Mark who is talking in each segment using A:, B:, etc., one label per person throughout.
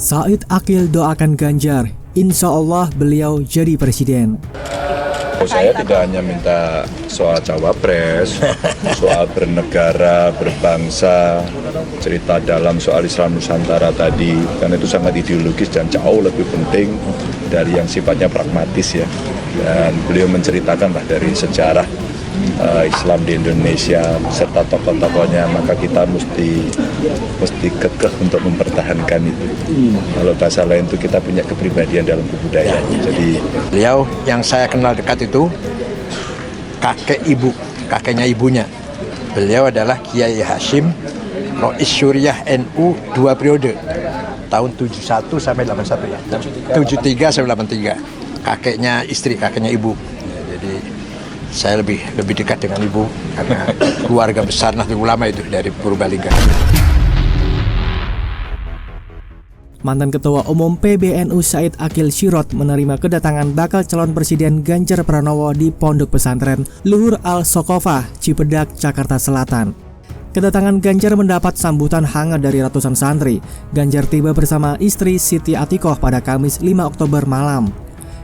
A: Said Akil doakan Ganjar, insya Allah beliau jadi presiden.
B: Saya tidak hanya minta soal cawapres, soal bernegara, berbangsa, cerita dalam soal Islam Nusantara tadi, karena itu sangat ideologis dan jauh lebih penting dari yang sifatnya pragmatis ya. Dan beliau menceritakanlah dari sejarah Islam di Indonesia serta tokoh-tokohnya, maka kita mesti kekeh untuk mempertahankan itu. Kalau bahasa lain itu kita punya kepribadian dalam kebudayaan. Jadi
C: beliau yang saya kenal dekat itu kakeknya ibunya. Beliau adalah Kiai Hashim Rois Syuriah NU 2 periode tahun 71 sampai 81 ya. 73 sampai 83. Kakeknya ibu. Jadi saya lebih dekat dengan ibu karena keluarga besar Nahdlatul Ulama itu dari Purbalingga.
A: Mantan Ketua Umum PBNU Said Akil Sirot menerima kedatangan bakal calon Presiden Ganjar Pranowo di Pondok Pesantren Luhur Al-Sokofah, Cipedak, Jakarta Selatan. Kedatangan Ganjar mendapat sambutan hangat dari ratusan santri. Ganjar tiba bersama istri Siti Atikoh pada Kamis 5 Oktober malam.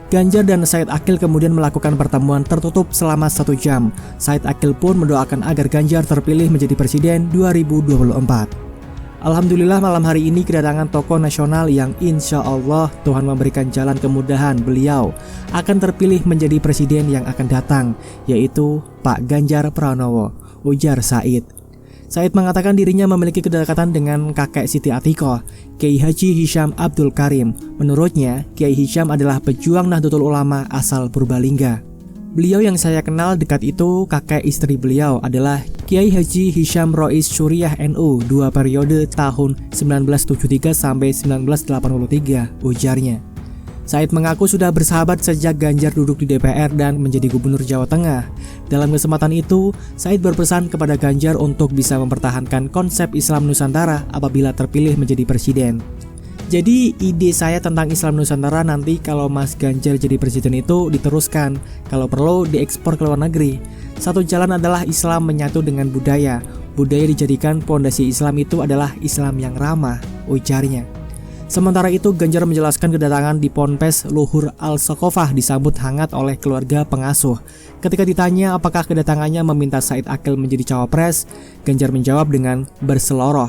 A: Ganjar dan Said Akil kemudian melakukan pertemuan tertutup selama 1 jam. Said Akil pun mendoakan agar Ganjar terpilih menjadi Presiden 2024. Alhamdulillah malam hari ini kedatangan tokoh nasional yang insya Allah Tuhan memberikan jalan kemudahan beliau akan terpilih menjadi Presiden yang akan datang, yaitu Pak Ganjar Pranowo, ujar Said. Said mengatakan dirinya memiliki kedekatan dengan kakek Siti Atikoh, Kiai Haji Hisham Abdul Karim. Menurutnya, Kiai Hisham adalah pejuang Nahdlatul Ulama asal Purbalingga. Beliau yang saya kenal dekat itu kakek istri beliau adalah Kiai Haji Hisham Rois Syuriah NU 2 periode tahun 1973 sampai 1983, ujarnya. Said mengaku sudah bersahabat sejak Ganjar duduk di DPR dan menjadi Gubernur Jawa Tengah. Dalam kesempatan itu, Said berpesan kepada Ganjar untuk bisa mempertahankan konsep Islam Nusantara apabila terpilih menjadi presiden. Jadi ide saya tentang Islam Nusantara nanti kalau Mas Ganjar jadi presiden itu diteruskan, kalau perlu diekspor ke luar negeri. Satu jalan adalah Islam menyatu dengan budaya. Budaya dijadikan pondasi Islam itu adalah Islam yang ramah, ujarnya. Sementara itu, Ganjar menjelaskan kedatangan di Ponpes Luhur Al-Sokofah disambut hangat oleh keluarga pengasuh. Ketika ditanya apakah kedatangannya meminta Said Akil menjadi cawapres, Ganjar menjawab dengan berseloroh.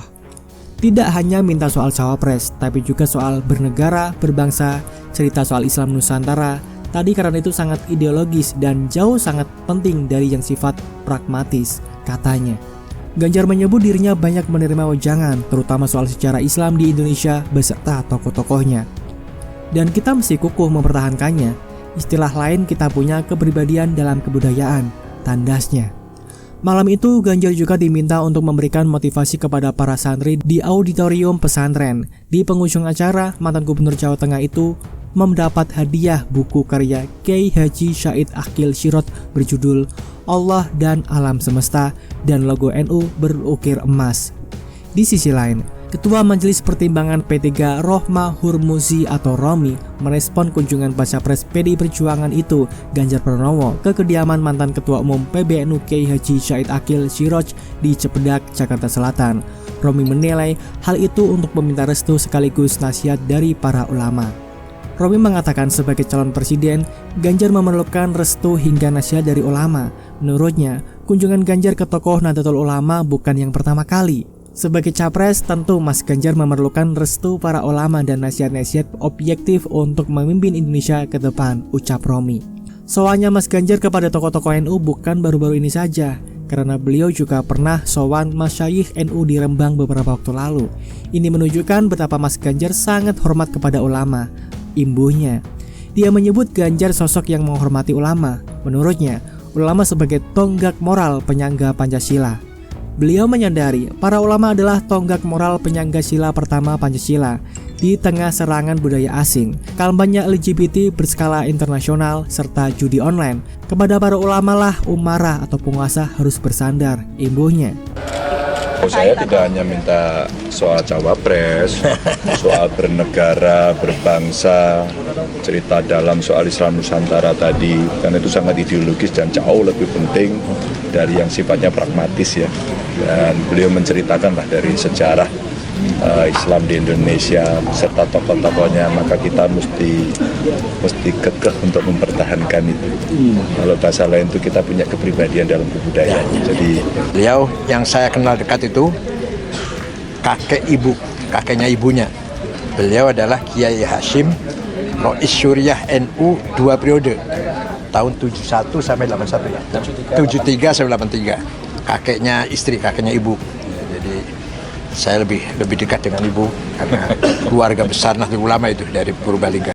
A: Tidak hanya minta soal cawapres, tapi juga soal bernegara, berbangsa, cerita soal Islam Nusantara. Tadi karena itu sangat ideologis dan jauh sangat penting dari yang sifat pragmatis, katanya. Ganjar menyebut dirinya banyak menerima wejangan, terutama soal sejarah Islam di Indonesia beserta tokoh-tokohnya. Dan kita mesti kukuh mempertahankannya. Istilah lain kita punya kepribadian dalam kebudayaan, tandasnya. Malam itu Ganjar juga diminta untuk memberikan motivasi kepada para santri di auditorium pesantren. Di penghujung acara, mantan Gubernur Jawa Tengah itu mendapat hadiah buku karya Kiai Haji Said Akil Sirot berjudul Allah dan Alam Semesta dan logo NU berukir emas. Di sisi lain, Ketua Majelis Pertimbangan P3 Rohma Hurmuzi atau Romi merespon kunjungan Baca Pres PDI Perjuangan itu Ganjar Pranowo ke kediaman mantan Ketua Umum PBNU Kiai Haji Said Akil Sirot di Cipedak, Jakarta Selatan. Romi menilai hal itu untuk meminta restu sekaligus nasihat dari para ulama. Romi mengatakan sebagai calon presiden, Ganjar memerlukan restu hingga nasihat dari ulama. Menurutnya, kunjungan Ganjar ke tokoh Nahdlatul Ulama bukan yang pertama kali. Sebagai capres, tentu Mas Ganjar memerlukan restu para ulama dan nasihat-nasihat objektif untuk memimpin Indonesia ke depan, ucap Romi. Soalnya Mas Ganjar kepada tokoh-tokoh NU bukan baru-baru ini saja, karena beliau juga pernah sowan masyayikh NU di Rembang beberapa waktu lalu. Ini menunjukkan betapa Mas Ganjar sangat hormat kepada ulama. Imbuhnya, dia menyebut Ganjar sosok yang menghormati ulama. Menurutnya, ulama sebagai tonggak moral penyangga Pancasila. Beliau menyadari para ulama adalah tonggak moral penyangga sila pertama Pancasila di tengah serangan budaya asing, kampanye LGBT berskala internasional, serta judi online. Kepada para ulama lah umarah atau penguasa harus bersandar, imbuhnya.
B: Saya tidak hanya minta soal cawapres, soal bernegara, berbangsa, cerita dalam soal Islam Nusantara tadi, karena itu sangat ideologis dan jauh lebih penting dari yang sifatnya pragmatis ya. Dan beliau menceritakanlah dari sejarah Islam di Indonesia serta tokoh-tokohnya, maka kita mesti kekeh untuk mempertahankan itu. Kalau bahasa lain itu kita punya kepribadian dalam kebudayaan. Jadi
C: Beliau yang saya kenal dekat itu kakeknya ibunya. Beliau adalah Kiai Hashim Rois Syuriah NU 2 periode tahun 71 sampai 81 ya. 73 sampai 83. Kakeknya ibu. Jadi saya lebih dekat dengan ibu karena keluarga besar Nahdlatul Ulama itu dari Purbalingga.